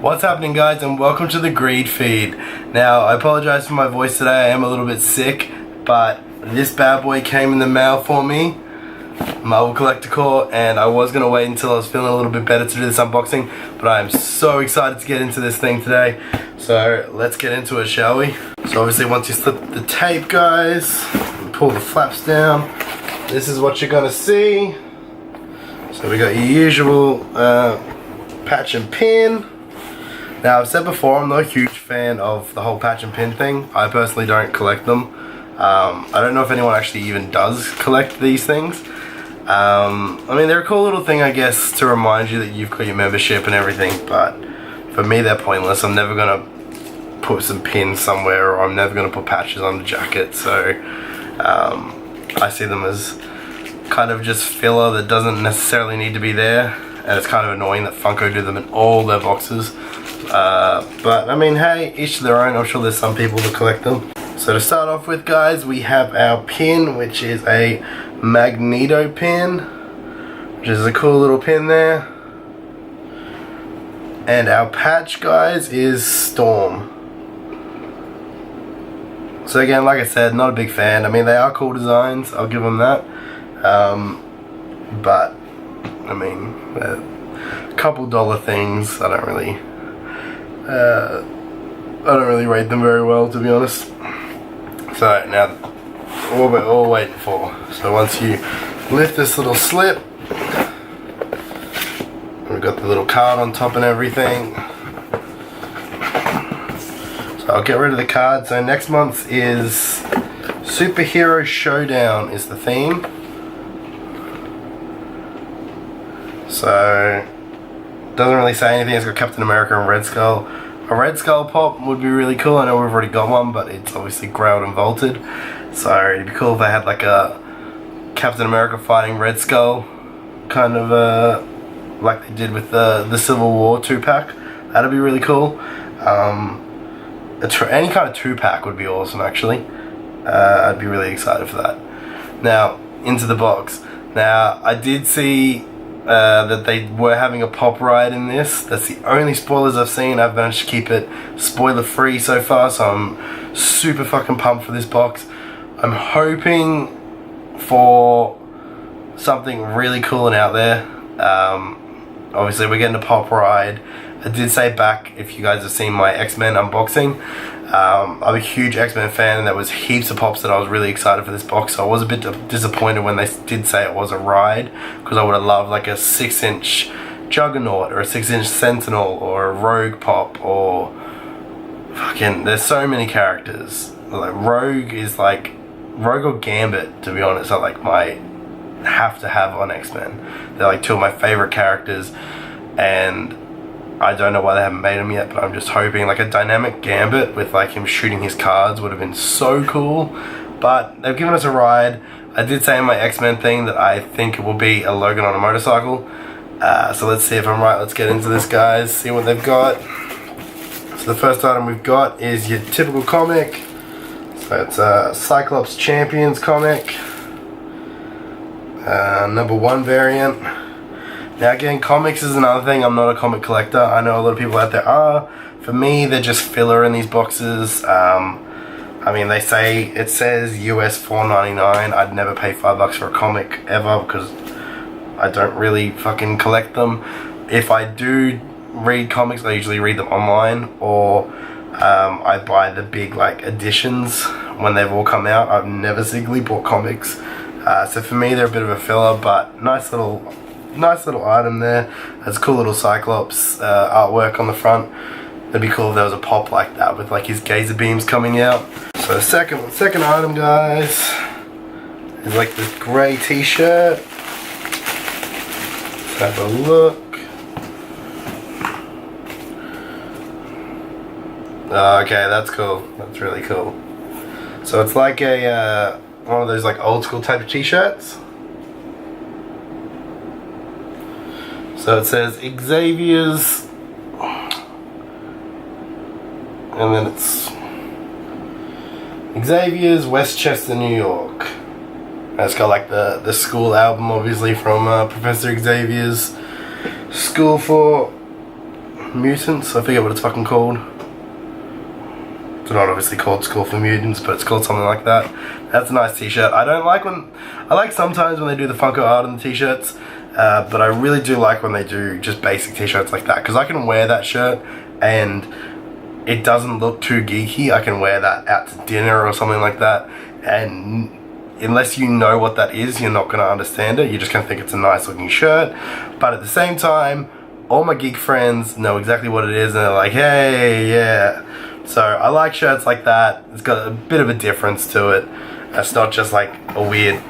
What's happening, guys, and welcome to the Greed Feed. Now, I apologize for my voice today. I am a little bit sick, but this bad boy came in the mail for me, Marvel Collector Core, and I was gonna wait until I was feeling a little bit better to do this unboxing, but I am so excited to get into this thing today. So let's get into it, shall we? So obviously, once you slip the tape, guys, and pull the flaps down, this is what you're gonna see. So we got your usual patch and pin. Now, I've said before, I'm not a huge fan of the whole patch and pin thing. I personally don't collect them. I don't know if anyone actually even does collect these things. I mean, they're a cool little thing, I guess, to remind you that you've got your membership and everything, but for me, they're pointless. I'm never gonna put some pins somewhere, or I'm never gonna put patches on the jacket, so I see them as kind of just filler that doesn't necessarily need to be there, and it's kind of annoying that Funko do them in all their boxes. But I mean, hey, each to their own. I'm sure there's some people that collect them. So to start off with, guys, we have our pin, which is a Magneto pin, which is a cool little pin there. And our patch, guys, is Storm. So again, like I said, not a big fan. I mean, they are cool designs, I'll give them that. But I mean, a couple dollar things, I don't really rate them very well, to be honest. So now, what we're all waiting for. So once you lift this little slip, we've got the little card on top and everything. So I'll get rid of the card. So next month is Superhero Showdown is the theme. So doesn't really say anything. It's got Captain America and Red Skull. A Red Skull pop would be really cool. I know we've already got one, but it's obviously grailed and vaulted. So it'd be cool if they had like a Captain America fighting Red Skull, kind of like they did with the Civil War 2-pack. That'd be really cool. Any kind of 2-pack would be awesome, actually. I'd be really excited for that. Now, into the box. Now, I did see that they were having a pop ride in this. That's the only spoilers I've seen. I've managed to keep it spoiler free so far, so I'm super fucking pumped for this box. I'm hoping for something really cool and out there. Obviously we're getting a pop ride. I did say back, if you guys have seen my X-Men unboxing, I'm a huge X-Men fan, and there was heaps of pops that I was really excited for this box, so I was a bit disappointed when they did say it was a ride, because I would have loved like a 6-inch Juggernaut, or a 6-inch Sentinel, or a Rogue pop, or fucking, there's so many characters. Like Rogue or Gambit, to be honest, are like my have to have on X-Men. They're like two of my favorite characters, and I don't know why they haven't made him yet, but I'm just hoping like a dynamic Gambit with like him shooting his cards would have been so cool. But they've given us a ride. I did say in my X-Men thing that I think it will be a Logan on a motorcycle. So let's see if I'm right. Let's get into this, guys. See what they've got. So the first item we've got is your typical comic. So it's a Cyclops Champions comic. #1 variant. Now again, comics is another thing. I'm not a comic collector. I know a lot of people out there are. For me, they're just filler in these boxes. I mean, it says US $4.99. I'd never pay $5 for a comic ever, because I don't really fucking collect them. If I do read comics, I usually read them online, or I buy the big like editions when they've all come out. I've never singly bought comics. So for me, they're a bit of a filler, but nice little item there. There's a cool little Cyclops artwork on the front. It'd be cool if there was a pop like that with like his gazer beams coming out. So the second item, guys, is like this grey t-shirt. Let's have a look. Okay, that's cool. That's really cool. So it's like a one of those like old school type of t-shirts. So it says Xavier's, and then it's Xavier's Westchester, New York. And it's got like the school album, obviously, from Professor Xavier's School for Mutants, I forget what it's fucking called. It's not obviously called School for Mutants, but it's called something like that. That's a nice t-shirt. I like sometimes when they do the Funko art on the t-shirts, but I really do like when they do just basic t-shirts like that, because I can wear that shirt and it doesn't look too geeky. I can wear that out to dinner or something like that, and unless you know what that is, you're not going to understand it. You're just going to think it's a nice looking shirt. But at the same time, all my geek friends know exactly what it is, and they're like, hey, yeah. So I like shirts like that. It's got a bit of a difference to it. It's not just like a weird,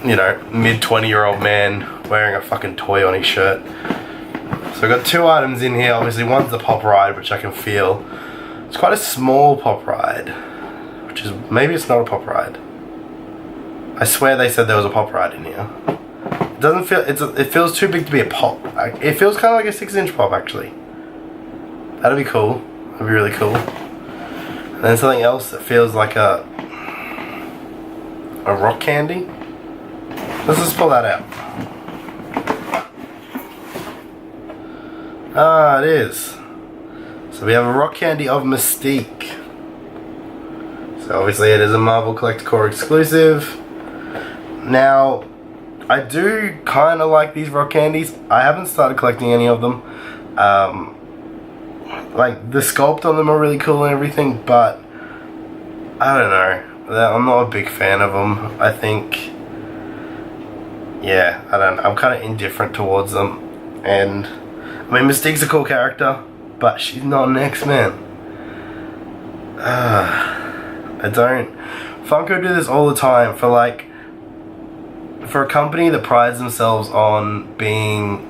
you know, mid-20-year-old man wearing a fucking toy on his shirt. So I've got two items in here. Obviously, one's the pop ride, which I can feel. It's quite a small pop ride, which is, maybe it's not a pop ride. I swear they said there was a pop ride in here. It doesn't feel, it feels too big to be a pop. It feels kind of like a 6-inch pop, actually. That'd be cool. That'd be really cool. And then something else that feels like a rock candy. Let's just pull that out. Ah, it is. So we have a rock candy of Mystique. So obviously it is a Marvel Collector Core exclusive. Now, I do kind of like these rock candies. I haven't started collecting any of them. Like, the sculpt on them are really cool and everything, but I don't know. I'm not a big fan of them. I think, yeah, I don't know. I'm kind of indifferent towards them. And, I mean, Mystique's a cool character, but she's not an X-Men. I don't. Funko do this all the time for, like, for a company that prides themselves on being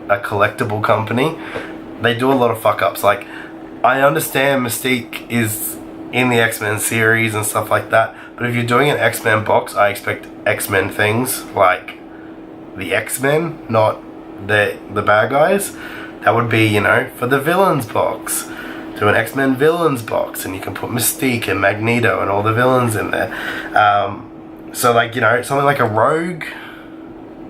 a collectible company. They do a lot of fuck-ups. Like, I understand Mystique is in the X-Men series and stuff like that, but if you're doing an X-Men box, I expect X-Men things, like the X-Men, not the bad guys. That would be, you know, for the villains box. Do an X-Men villains box, and you can put Mystique and Magneto and all the villains in there. So, like, you know, something like a Rogue,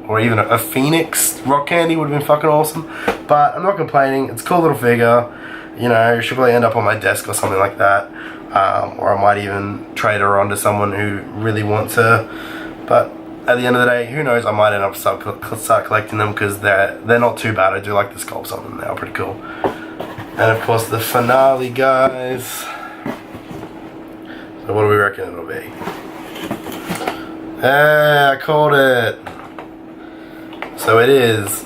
or even a Phoenix rock candy would have been fucking awesome. But I'm not complaining. It's a cool little figure. You know, she'll probably end up on my desk or something like that. Or I might even trade her on to someone who really wants her. But at the end of the day, who knows? I might end up start collecting them, because they're not too bad. I do like the sculpts on them. They're pretty cool. And of course the finale, guys. So what do we reckon it'll be? I called it. So it is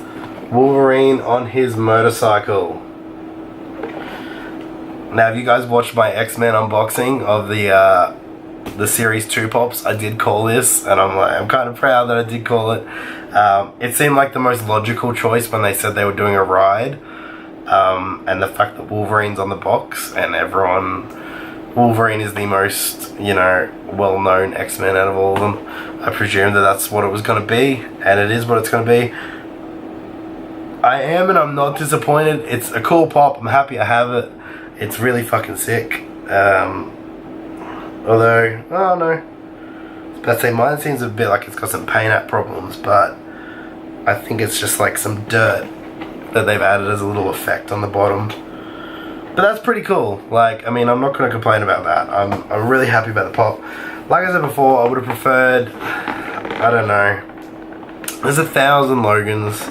Wolverine on his motorcycle. Now, have you guys watched my X-Men unboxing of the Series 2 pops? I did call this, and I'm kind of proud that I did call it. It seemed like the most logical choice when they said they were doing a ride, and the fact that Wolverine's on the box, and Wolverine is the most, you know, well-known X-Men out of all of them. I presumed that that's what it was going to be, and it is what it's going to be. I am, and I'm not disappointed. It's a cool pop. I'm happy I have it. It's really fucking sick. Although, oh no. I'd say mine seems a bit like it's got some paint app problems, but I think it's just like some dirt that they've added as a little effect on the bottom. But that's pretty cool. Like, I mean, I'm not going to complain about that. I'm really happy about the pop. Like I said before, I would have preferred, I don't know, there's 1,000 Logans.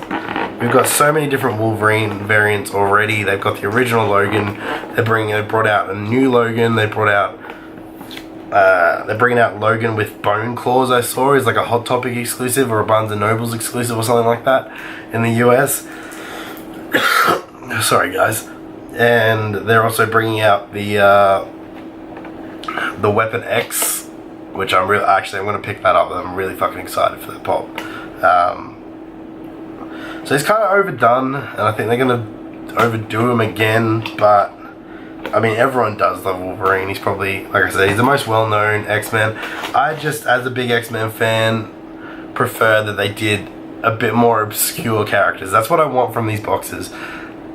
We've got so many different Wolverine variants already. They've got the original Logan. They brought out a new Logan. They're bringing out Logan with bone claws. I saw is like a Hot Topic exclusive or a Barnes and Nobles exclusive or something like that in the US. Sorry, guys. And they're also bringing out the Weapon X, which I'm going to pick that up. I'm really fucking excited for that pop. So he's kind of overdone, and I think they're going to overdo him again, but I mean, everyone does love Wolverine. He's probably, like I said, he's the most well-known X-Men. I just, as a big X-Men fan, prefer that they did a bit more obscure characters. That's what I want from these boxes.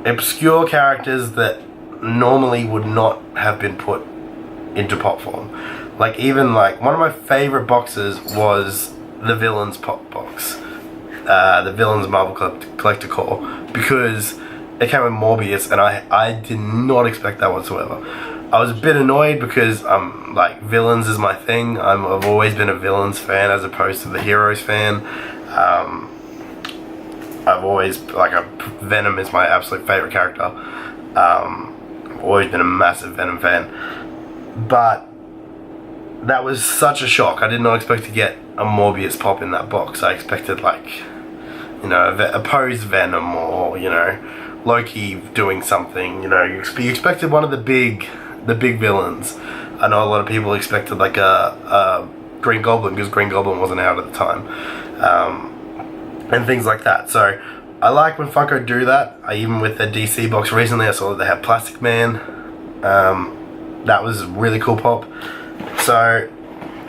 Obscure characters that normally would not have been put into pop form. Like, even like, one of my favorite boxes was the Villains pop box. The Villains Marvel Collector Core, because it came with Morbius, and I did not expect that whatsoever. I was a bit annoyed because like villains is my thing. I've always been a villains fan as opposed to the heroes fan. I've always Venom is my absolute favorite character. I've always been a massive Venom fan, but that was such a shock. I did not expect to get a Morbius pop in that box. I expected a opposed Venom, or Loki doing something. You expected one of the big villains. I know a lot of people expected like a Green Goblin, because Green Goblin wasn't out at the time, and things like that. So I like when Funko do that. Even with the DC box recently, I saw that they have Plastic Man. That was a really cool pop. So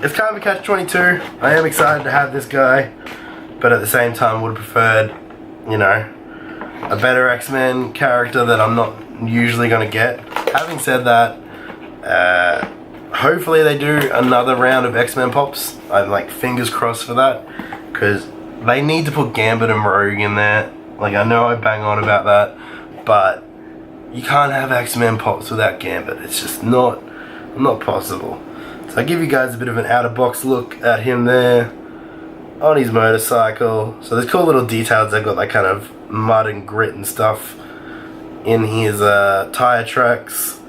it's kind of a catch-22. I am excited to have this guy, but at the same time would have preferred, a better X-Men character that I'm not usually going to get. Having said that, hopefully they do another round of X-Men pops. I'm like fingers crossed for that, because they need to put Gambit and Rogue in there. Like, I know I bang on about that, but you can't have X-Men pops without Gambit. It's just not possible. So I give you guys a bit of an out-of-box look at him there on his motorcycle. So there's cool little details. They've got like kind of mud and grit and stuff in his tire tracks,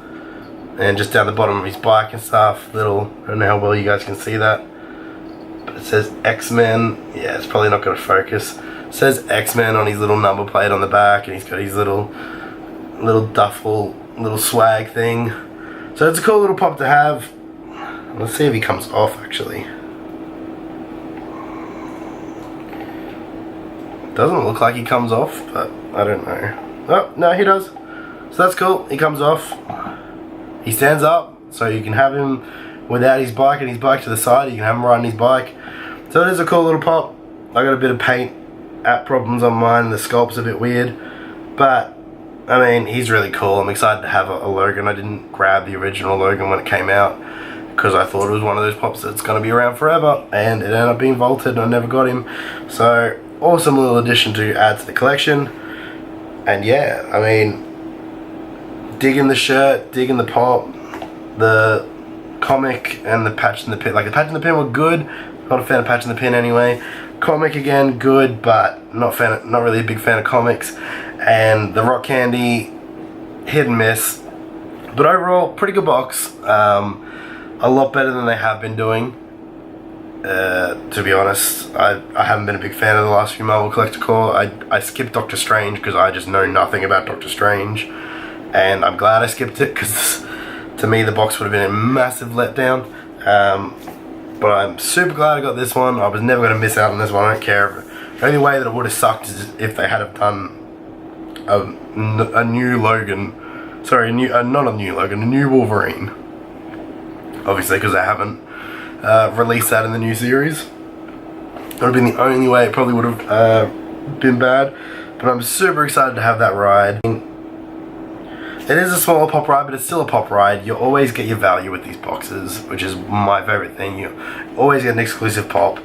and just down the bottom of his bike and stuff. I don't know how well you guys can see that, but it says X-Men. Yeah, it's probably not going to focus. It says X-Men on his little number plate on the back, and he's got his little duffel, little swag thing. So it's a cool little pop to have. Let's see if he comes off, actually. Doesn't look like he comes off, but I don't know. Oh, no, he does. So that's cool. He comes off. He stands up, so you can have him without his bike and his bike to the side. You can have him riding his bike. So it is a cool little pop. I got a bit of paint app problems on mine. The sculpt's a bit weird, but I mean, he's really cool. I'm excited to have a Logan. I didn't grab the original Logan when it came out, because I thought it was one of those pops that's going to be around forever, and it ended up being vaulted and I never got him. So awesome little addition to add to the collection. And yeah, I mean, digging the shirt, digging the pop, the comic, and the patch and the pin. Like, the patch and the pin were good. Not a fan of patch and the pin anyway. Comic again, good, but not really a big fan of comics. And the rock candy, hit and miss. But overall, pretty good box. A lot better than they have been doing. To be honest, I haven't been a big fan of the last few Marvel Collector Core. I skipped Doctor Strange because I just know nothing about Doctor Strange, and I'm glad I skipped it, because to me the box would have been a massive letdown. But I'm super glad I got this one. I was never going to miss out on this one. I don't care. The only way that it would have sucked is if they had have done a new Logan. Sorry, not a new Logan, a new Wolverine. Obviously, because they haven't released that in the new series. That would have been the only way. It probably would have been bad. But I'm super excited to have that ride. It is a smaller pop ride, but it's still a pop ride. You always get your value with these boxes, which is my favorite thing. You always get an exclusive pop.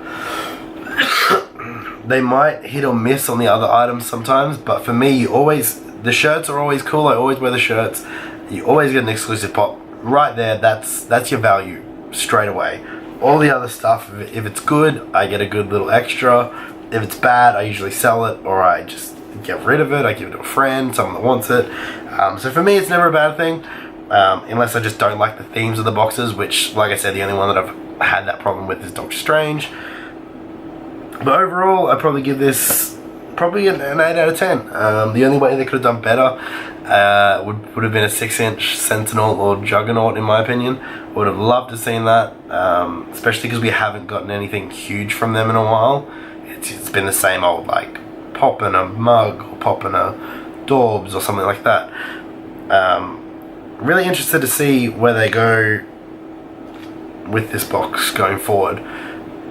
They might hit or miss on the other items sometimes, but for me, the shirts are always cool. I always wear the shirts. You always get an exclusive pop. Right there, that's your value straight away. All the other stuff, if it's good, I get a good little extra. If it's bad, I usually sell it, or I just get rid of it. I give it to a friend, someone that wants it. So for me, it's never a bad thing, unless I just don't like the themes of the boxes, which, like I said, the only one that I've had that problem with is Doctor Strange. But overall, I'd probably give this probably an 8 out of 10. The only way they could have done better would have been a 6-inch Sentinel or Juggernaut, in my opinion. Would have loved to have seen that, especially because we haven't gotten anything huge from them in a while. It's been the same old, like, popping a mug or popping a Dorbs or something like that. Really interested to see where they go with this box going forward.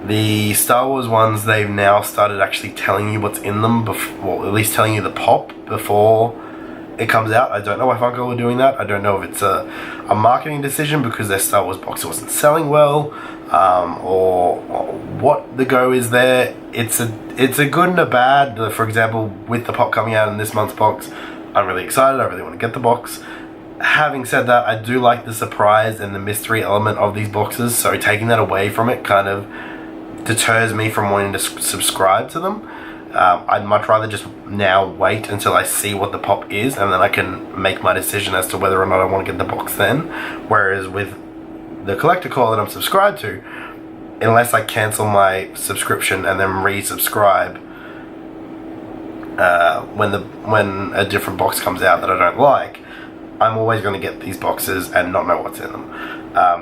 The Star Wars ones, they've now started actually telling you what's in them, well, at least telling you the pop before it comes out. I don't know why Funko were doing that. I don't know if it's a marketing decision because their Star Wars box wasn't selling well, or what the go is there. It's a good and a bad. For example, with the pop coming out in this month's box, I'm really excited. I really want to get the box. Having said that, I do like the surprise and the mystery element of these boxes, so taking that away from it kind of deters me from wanting to subscribe to them. I'd much rather just now wait until I see what the pop is, and then I can make my decision as to whether or not I want to get the box then. Whereas with the collector core that I'm subscribed to, unless I cancel my subscription and then resubscribe when a different box comes out that I don't like, I'm always going to get these boxes and not know what's in them.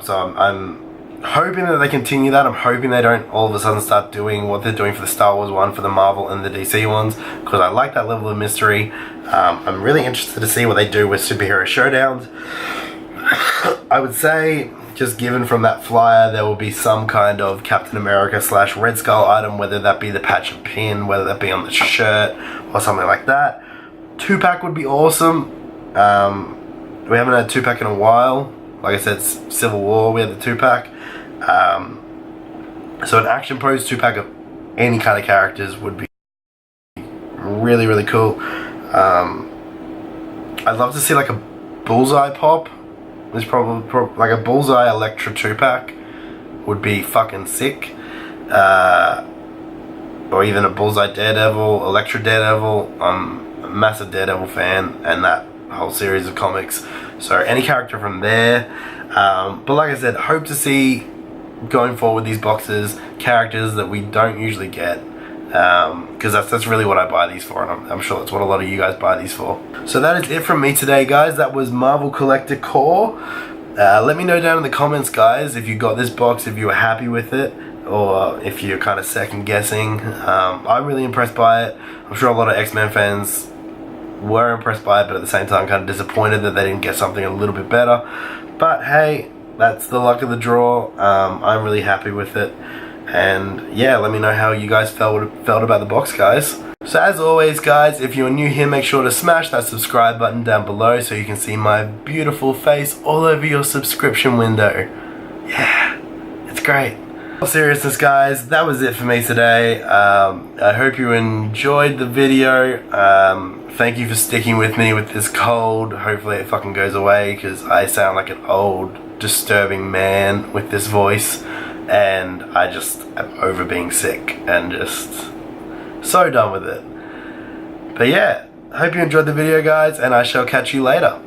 So I'm hoping that they continue that. I'm hoping they don't all of a sudden start doing what they're doing for the Star Wars one, for the Marvel and the DC ones, because I like that level of mystery. I'm really interested to see what they do with superhero showdowns. I would say, just given from that flyer, there will be some kind of Captain America / Red Skull item, whether that be the patch and pin, whether that be on the shirt or something like that. 2-pack would be awesome. We haven't had a 2-pack in a while. Like I said, Civil War, we had the 2-pack. So an action pose 2-pack of any kind of characters would be really, really cool. I'd love to see like a Bullseye pop. There's probably like a Bullseye Electra 2-pack would be fucking sick. Or even a Bullseye Daredevil, Electra Daredevil. I'm a massive Daredevil fan, and that whole series of comics. So any character from there. But like I said, hope to see going forward with these boxes characters that we don't usually get, because that's really what I buy these for, and I'm sure that's what a lot of you guys buy these for. So that is it from me today, guys. That was Marvel Collector Core. Let me know down in the comments, guys, if you got this box, if you were happy with it, or if you're kind of second guessing. I'm really impressed by it. I'm sure a lot of X-Men fans were impressed by it, but at the same time kind of disappointed that they didn't get something a little bit better. But hey, that's the luck of the draw. I'm really happy with it, and yeah, let me know how you guys felt about the box, guys. So as always, guys, if you're new here, make sure to smash that subscribe button down below so you can see my beautiful face all over your subscription window. Yeah, it's great. In all seriousness, guys, that was it for me today. I hope you enjoyed the video. Thank you for sticking with me with this cold. Hopefully it fucking goes away, because I sound like an old, disturbing man with this voice, and I just am over being sick and just so done with it. But yeah, I hope you enjoyed the video, guys, and I shall catch you later.